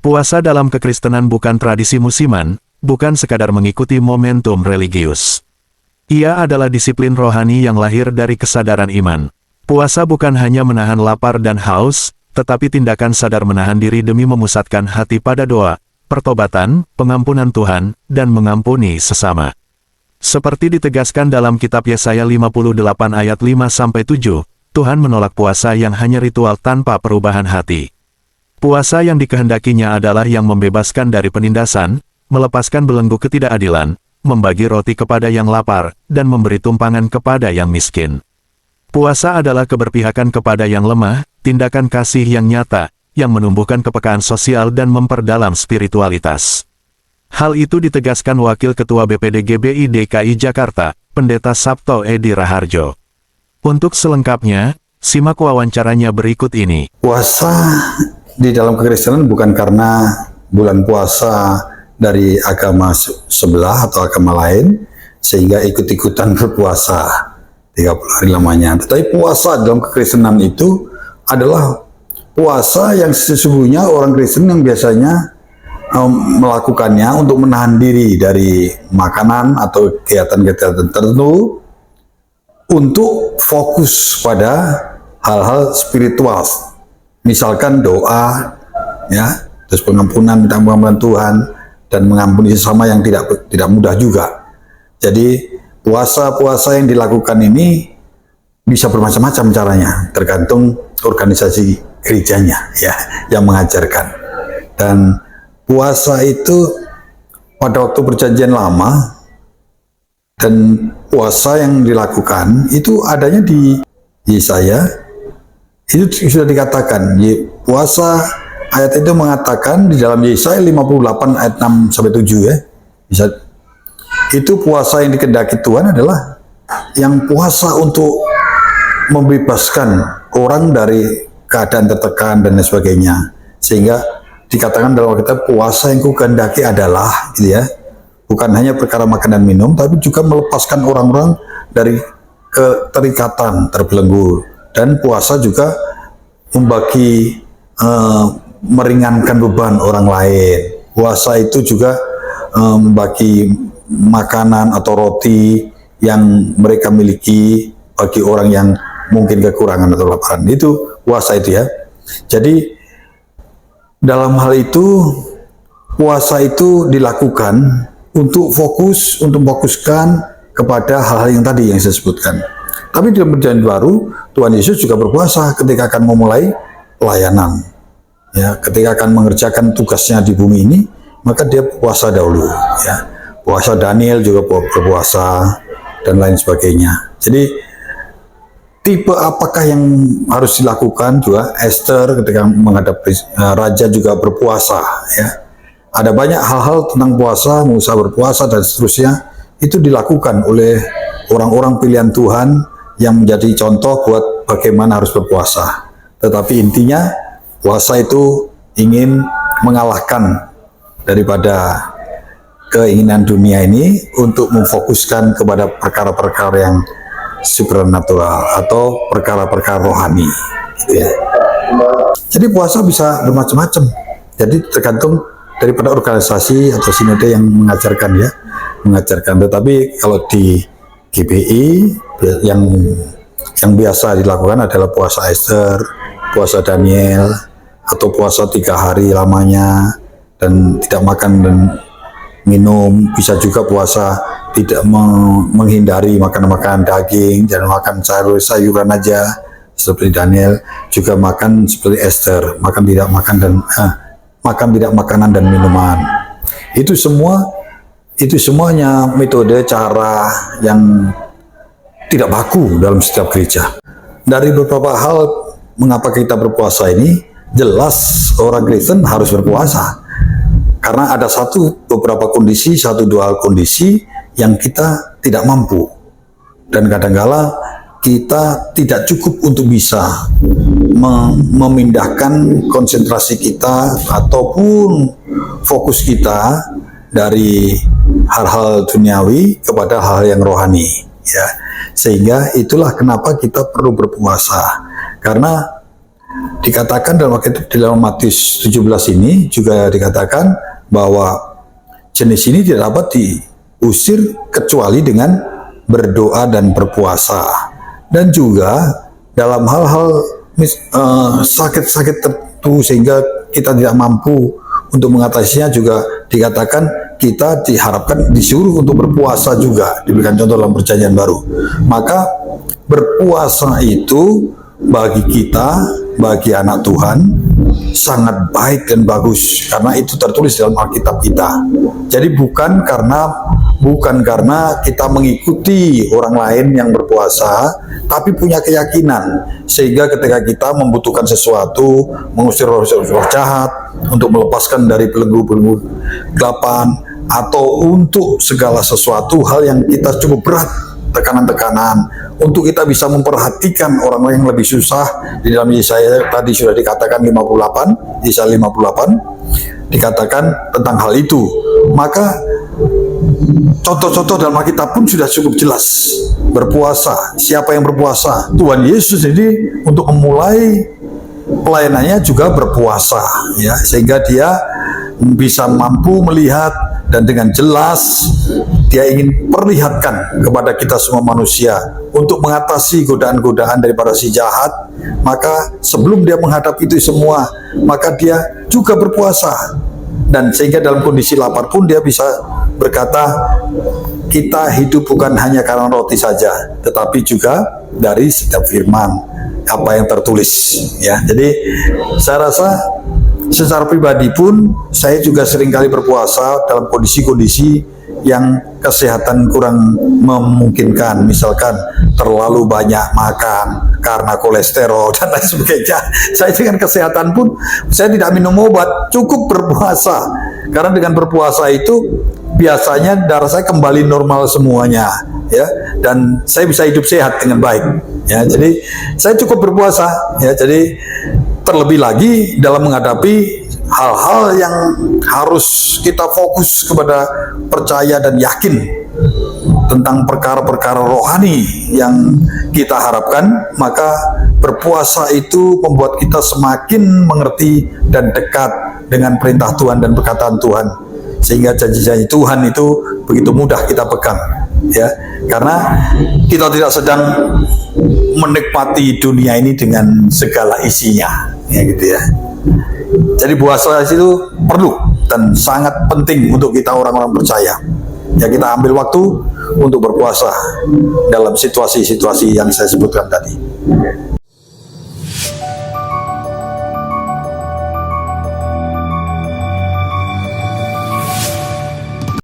Puasa dalam kekristenan bukan tradisi musiman, bukan sekadar mengikuti momentum religius. Ia adalah disiplin rohani yang lahir dari kesadaran iman. Puasa bukan hanya menahan lapar dan haus, tetapi tindakan sadar menahan diri demi memusatkan hati pada doa, pertobatan, pengampunan Tuhan, dan mengampuni sesama. Seperti ditegaskan dalam kitab Yesaya 58 ayat 5-7, Tuhan menolak puasa yang hanya ritual tanpa perubahan hati. Puasa yang dikehendakinya adalah yang membebaskan dari penindasan, melepaskan belenggu ketidakadilan, membagi roti kepada yang lapar, dan memberi tumpangan kepada yang miskin. Puasa adalah keberpihakan kepada yang lemah, tindakan kasih yang nyata, yang menumbuhkan kepekaan sosial dan memperdalam spiritualitas. Hal itu ditegaskan Wakil Ketua BPD GBI DKI Jakarta, Pendeta Sabto Edi Raharjo. Untuk selengkapnya, simak wawancaranya berikut ini. Puasa di dalam kekristenan bukan karena bulan puasa dari agama sebelah atau agama lain, sehingga ikut-ikutan berpuasa 30 hari lamanya. Tetapi puasa dalam kekristenan itu adalah puasa yang sesungguhnya orang Kristen yang biasanya melakukannya untuk menahan diri dari makanan atau kegiatan-kegiatan tertentu untuk fokus pada hal-hal spiritual. Misalkan doa, ya, terus pengampunan, minta pengampunan Tuhan, dan mengampuni sesama yang tidak mudah juga. Jadi puasa-puasa yang dilakukan ini bisa bermacam-macam caranya, tergantung organisasi gerejanya, ya, yang mengajarkan. Dan puasa itu pada waktu Perjanjian Lama dan puasa yang dilakukan itu adanya di Yesaya. Itu sudah dikatakan, puasa ayat itu mengatakan di dalam Yesaya 58 ayat 6-7 ya. Itu puasa yang dikehendaki Tuhan adalah yang puasa untuk membebaskan orang dari keadaan tertekan dan lain sebagainya. Sehingga dikatakan dalam Alkitab puasa yang kukehendaki adalah gitu ya. Bukan hanya perkara makan dan minum, tapi juga melepaskan orang-orang dari keterikatan, terbelenggu. Dan puasa juga membagi, meringankan beban orang lain. Puasa itu juga membagi makanan atau roti yang mereka miliki bagi orang yang mungkin kekurangan atau kelaparan. Itu puasa itu ya. Jadi dalam hal itu puasa itu dilakukan untuk memfokuskan kepada hal-hal yang tadi yang saya sebutkan. Tapi di dalam Perjanjian Baru, Tuhan Yesus juga berpuasa ketika akan memulai pelayanan. Ya, ketika akan mengerjakan tugasnya di bumi ini, maka dia puasa dahulu. Ya, puasa Daniel juga berpuasa dan lain sebagainya. Jadi tipe apakah yang harus dilakukan juga? Esther ketika menghadapi raja juga berpuasa. Ya, ada banyak hal-hal tentang puasa, Musa berpuasa dan seterusnya. Itu dilakukan oleh orang-orang pilihan Tuhan yang menjadi contoh buat bagaimana harus berpuasa. Tetapi intinya puasa itu ingin mengalahkan daripada keinginan dunia ini untuk memfokuskan kepada perkara-perkara yang supernatural atau perkara-perkara rohani gitu ya. Jadi puasa bisa bermacam-macam. Jadi tergantung daripada organisasi atau sinode yang mengajarkan. Tetapi kalau di GBI yang biasa dilakukan adalah puasa Esther, puasa Daniel, atau puasa 3 hari lamanya dan tidak makan dan minum. Bisa juga puasa tidak menghindari makanan-makanan daging, jangan makan sayur-sayuran aja seperti Daniel. Juga makan seperti Esther, makan tidak makanan dan minuman. Itu semuanya metode cara yang tidak baku dalam setiap gereja. Dari beberapa hal mengapa kita berpuasa ini, jelas orang Kristen harus berpuasa. Karena ada beberapa kondisi, 1-2 hal kondisi yang kita tidak mampu. Dan kadang-kala kita tidak cukup untuk bisa memindahkan konsentrasi kita ataupun fokus kita dari hal-hal duniawi kepada hal yang rohani, ya. Sehingga itulah kenapa kita perlu berpuasa. Karena Dikatakan di dalam Matius 17 ini juga dikatakan bahwa jenis ini tidak dapat diusir kecuali dengan berdoa dan berpuasa. Dan juga dalam hal-hal sakit-sakit tertentu sehingga kita tidak mampu untuk mengatasinya, juga dikatakan kita diharapkan disuruh untuk berpuasa juga, diberikan contoh dalam Perjanjian Baru. Maka berpuasa itu bagi kita, bagi anak Tuhan, sangat baik dan bagus karena itu tertulis dalam Alkitab kita. Jadi bukan karena kita mengikuti orang lain yang berpuasa, tapi punya keyakinan sehingga ketika kita membutuhkan sesuatu, mengusir roh jahat, untuk melepaskan dari belenggu-belenggu kegelapan, atau untuk segala sesuatu hal yang kita cukup berat, tekanan-tekanan, untuk kita bisa memperhatikan orang lain yang lebih susah. Di dalam Yesaya tadi sudah dikatakan 58, Yesaya 58 dikatakan tentang hal itu. Maka contoh-contoh dalam Alkitab pun sudah cukup jelas. Berpuasa, siapa yang berpuasa? Tuhan Yesus jadi untuk memulai pelayanannya juga berpuasa, ya, sehingga dia bisa mampu melihat dan dengan jelas dia ingin perlihatkan kepada kita semua manusia untuk mengatasi godaan-godaan daripada si jahat. Maka sebelum dia menghadapi itu semua, maka dia juga berpuasa, dan sehingga dalam kondisi lapar pun dia bisa berkata, kita hidup bukan hanya karena roti saja, tetapi juga dari setiap firman apa yang tertulis, ya. Jadi saya rasa secara pribadi pun saya juga seringkali berpuasa dalam kondisi-kondisi yang kesehatan kurang memungkinkan, misalkan terlalu banyak makan karena kolesterol dan lain sebagainya. Saya dengan kesehatan pun saya tidak minum obat, cukup berpuasa, karena dengan berpuasa itu biasanya darah saya kembali normal semuanya, ya, dan saya bisa hidup sehat dengan baik, ya. Jadi saya cukup berpuasa, ya. Jadi terlebih lagi dalam menghadapi hal-hal yang harus kita fokus kepada percaya dan yakin tentang perkara-perkara rohani yang kita harapkan, maka berpuasa itu membuat kita semakin mengerti dan dekat dengan perintah Tuhan dan perkataan Tuhan, sehingga janji-janji Tuhan itu begitu mudah kita pegang, ya, karena kita tidak sedang menikmati dunia ini dengan segala isinya, ya, gitu ya. Jadi puasa itu perlu dan sangat penting untuk kita orang-orang percaya. Ya, kita ambil waktu untuk berpuasa dalam situasi-situasi yang saya sebutkan tadi.